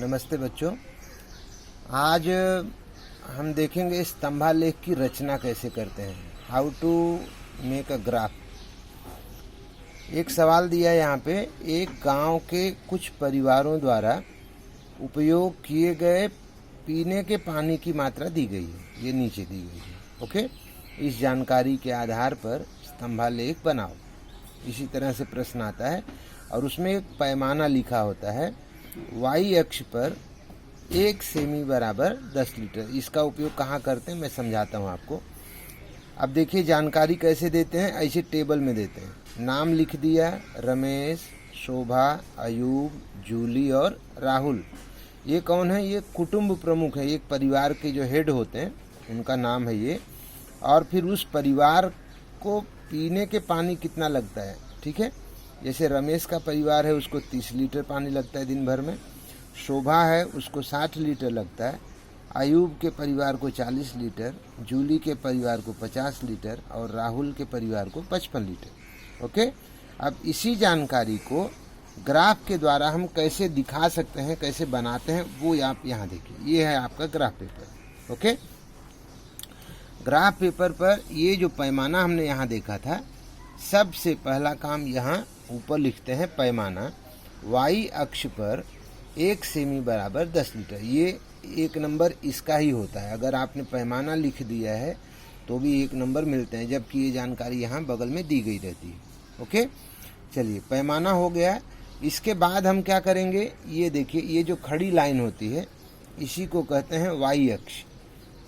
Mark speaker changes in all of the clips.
Speaker 1: नमस्ते बच्चों। आज हम देखेंगे स्तंभालेख की रचना कैसे करते हैं। How to make a graph. एक सवाल दिया यहाँ पे, एक गांव के कुछ परिवारों द्वारा उपयोग किए गए पीने के पानी की मात्रा दी गई है, ये नीचे दी गई है। ओके, इस जानकारी के आधार पर स्तंभालेख बनाओ। इसी तरह से प्रश्न आता है और उसमें एक पैमाना लिखा होता है। वाई अक्ष पर 1 सेमी बराबर 10 लीटर। इसका उपयोग कहाँ करते हैं मैं समझाता हूँ आपको। अब देखिए जानकारी कैसे देते हैं, ऐसे टेबल में देते हैं। नाम लिख दिया, रमेश, शोभा, अयूब, जूली और राहुल। ये कौन है? ये कुटुंब प्रमुख है, एक परिवार के जो हेड होते हैं उनका नाम है ये। और फिर उस परिवार को पीने के पानी कितना लगता है, ठीक है। जैसे रमेश का परिवार है, उसको 30 लीटर पानी लगता है दिन भर में। शोभा है, उसको 60 लीटर लगता है। अयूब के परिवार को 40 लीटर, जूली के परिवार को 50 लीटर और राहुल के परिवार को 55 लीटर। ओके, अब इसी जानकारी को ग्राफ के द्वारा हम कैसे दिखा सकते हैं, कैसे बनाते हैं, वो आप यहाँ देखिए। ये है आपका graph paper. Okay, graph paper पर ये जो पैमाना हमने यहाँ देखा था, सबसे पहला काम यहाँ ऊपर लिखते हैं पैमाना। वाई अक्ष पर 1 सेमी बराबर 10 लीटर। ये 1 नंबर इसका ही होता है। अगर आपने पैमाना लिख दिया है तो भी 1 नंबर मिलते हैं, जबकि ये जानकारी यहाँ बगल में दी गई रहती है। ओके, चलिए पैमाना हो गया। इसके बाद हम क्या करेंगे, ये देखिए, ये जो खड़ी लाइन होती है इसी को कहते हैं वाई अक्ष,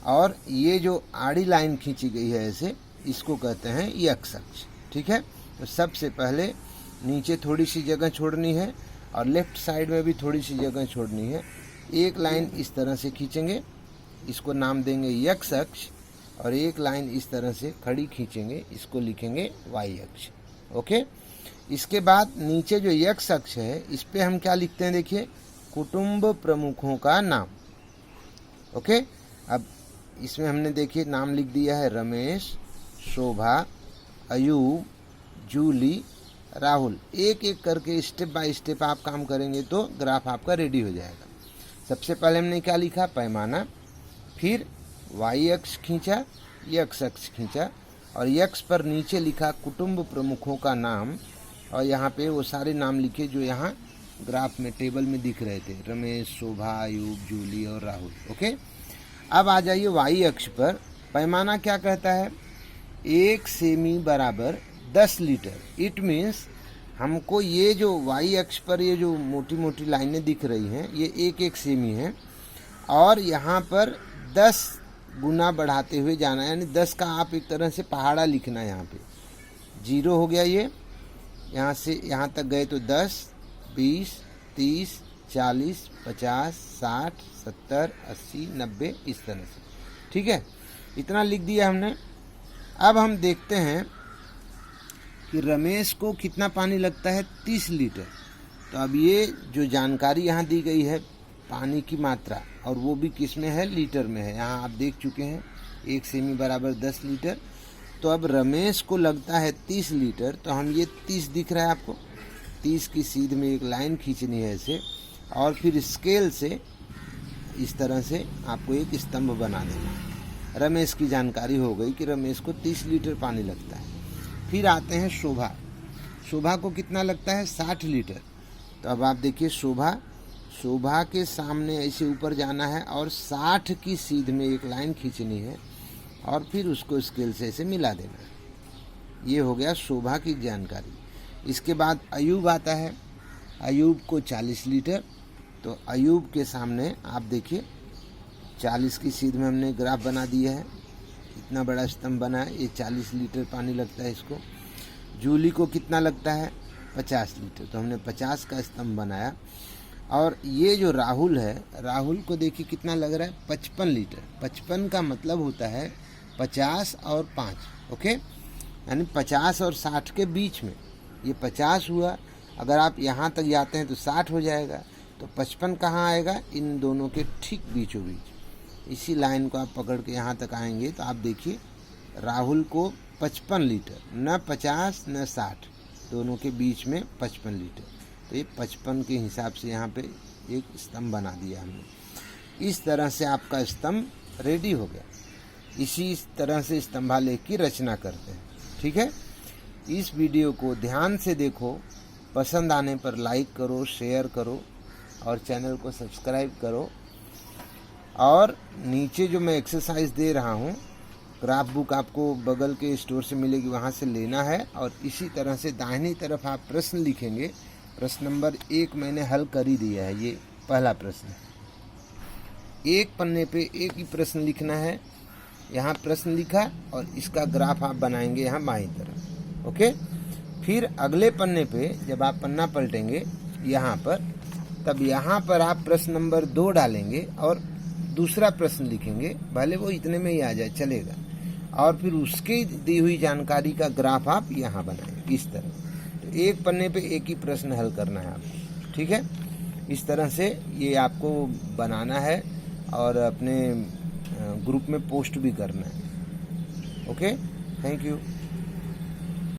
Speaker 1: और ये जो आड़ी लाइन खींची गई है ऐसे, इसको कहते हैं एक्स अक्ष। ठीक है, तो सबसे पहले नीचे थोड़ी सी जगह छोड़नी है और लेफ्ट साइड में भी थोड़ी सी जगह छोड़नी है। एक लाइन इस तरह से खींचेंगे, इसको नाम देंगे एक्स अक्ष, और एक लाइन इस तरह से खड़ी खींचेंगे, इसको लिखेंगे वाई अक्ष। ओके, इसके बाद नीचे जो एक्स अक्ष है इस पे हम क्या लिखते हैं, देखिए, कुटुंब प्रमुखों का नाम। ओके, अब इसमें हमने देखिए नाम लिख दिया है रमेश, शोभा, अयूब, जूली, राहुल। एक एक करके स्टेप बाय स्टेप आप काम करेंगे तो ग्राफ आपका रेडी हो जाएगा। सबसे पहले हमने क्या लिखा, पैमाना, फिर वाई अक्ष खींचा, एक्स अक्ष खींचा, और एक्स पर नीचे लिखा कुटुंब प्रमुखों का नाम, और यहाँ पे वो सारे नाम लिखे जो यहाँ ग्राफ में टेबल में दिख रहे थे, रमेश, शोभा, अयूब, जूली और राहुल। ओके, अब आ जाइए वाई अक्ष पर। पैमाना क्या कहता है, 1 सेमी बराबर 10 लीटर। इट मीन्स हमको ये जो वाई अक्ष पर ये जो मोटी मोटी लाइनें दिख रही हैं ये 1 सेमी है, और यहाँ पर 10 गुना बढ़ाते हुए जाना है, यानी 10 का आप एक तरह से पहाड़ा लिखना है। यहाँ पे 0 हो गया, ये यहाँ से यहाँ तक गए तो 10, 20, 30, 40, 50, 60, 70, 80, 90, इस तरह से। ठीक है, इतना लिख दिया हमने। अब हम देखते हैं कि रमेश को कितना पानी लगता है, 30 लीटर। तो अब ये जो जानकारी यहाँ दी गई है पानी की मात्रा, और वो भी किस में है, लीटर में है। यहाँ आप देख चुके हैं 1 सेमी बराबर 10 लीटर। तो अब रमेश को लगता है 30 लीटर, तो हम ये 30 दिख रहा है आपको, 30 की सीध में एक लाइन खींचनी है ऐसे, और फिर स्केल से इस तरह से आपको एक स्तंभ बना देना है। रमेश की जानकारी हो गई कि रमेश को 30 लीटर पानी लगता है। फिर आते हैं शोभा। शोभा को कितना लगता है, 60 लीटर। तो अब आप देखिए शोभा के सामने ऐसे ऊपर जाना है और 60 की सीध में एक लाइन खींचनी है, और फिर उसको स्केल से ऐसे मिला देना है। ये हो गया शोभा की जानकारी। इसके बाद अयूब आता है। अयूब को 40 लीटर। तो अयूब के सामने आप देखिए 40 की सीध में हमने ग्राफ बना दिया है, इतना बड़ा स्तंभ बना है। ये 40 लीटर पानी लगता है इसको। जूली को कितना लगता है, 50 लीटर। तो हमने 50 का स्तंभ बनाया। और ये जो राहुल है, राहुल को देखिए कितना लग रहा है, 55 लीटर। 55 का मतलब होता है 50 और 5। ओके, यानी 50 और 60 के बीच में ये 50 हुआ। अगर आप यहाँ तक जाते हैं तो 60 हो जाएगा। तो 55 कहाँ आएगा, इन दोनों के ठीक बीचों बीच। इसी लाइन को आप पकड़ के यहाँ तक आएंगे तो आप देखिए राहुल को 55 लीटर, न 50 न 60, दोनों के बीच में 55 लीटर। तो ये 55 के हिसाब से यहाँ पे एक स्तंभ बना दिया हमने। इस तरह से आपका स्तंभ रेडी हो गया। इसी तरह से स्तंभालेख की रचना करते हैं। ठीक है, इस वीडियो को ध्यान से देखो, पसंद आने पर लाइक करो, शेयर करो और चैनल को सब्सक्राइब करो। और नीचे जो मैं एक्सरसाइज दे रहा हूँ, ग्राफ बुक आपको बगल के स्टोर से मिलेगी, वहाँ से लेना है। और इसी तरह से दाहिनी तरफ आप प्रश्न लिखेंगे। प्रश्न नंबर 1 मैंने हल कर ही दिया है, ये पहला प्रश्न। एक पन्ने पे एक ही प्रश्न लिखना है। यहाँ प्रश्न लिखा और इसका ग्राफ आप बनाएंगे यहाँ बाईं तरफ। ओके, फिर अगले पन्ने पे जब आप पन्ना पलटेंगे यहाँ पर, तब यहाँ पर आप प्रश्न नंबर 2 डालेंगे और दूसरा प्रश्न लिखेंगे, भले वो इतने में ही आ जाए चलेगा। और फिर उसके दी हुई जानकारी का ग्राफ आप यहाँ बनाएंगे इस तरह। तो एक पन्ने पे एक ही प्रश्न हल करना है आपको। ठीक है, इस तरह से ये आपको बनाना है और अपने ग्रुप में पोस्ट भी करना है। Okay, thank you.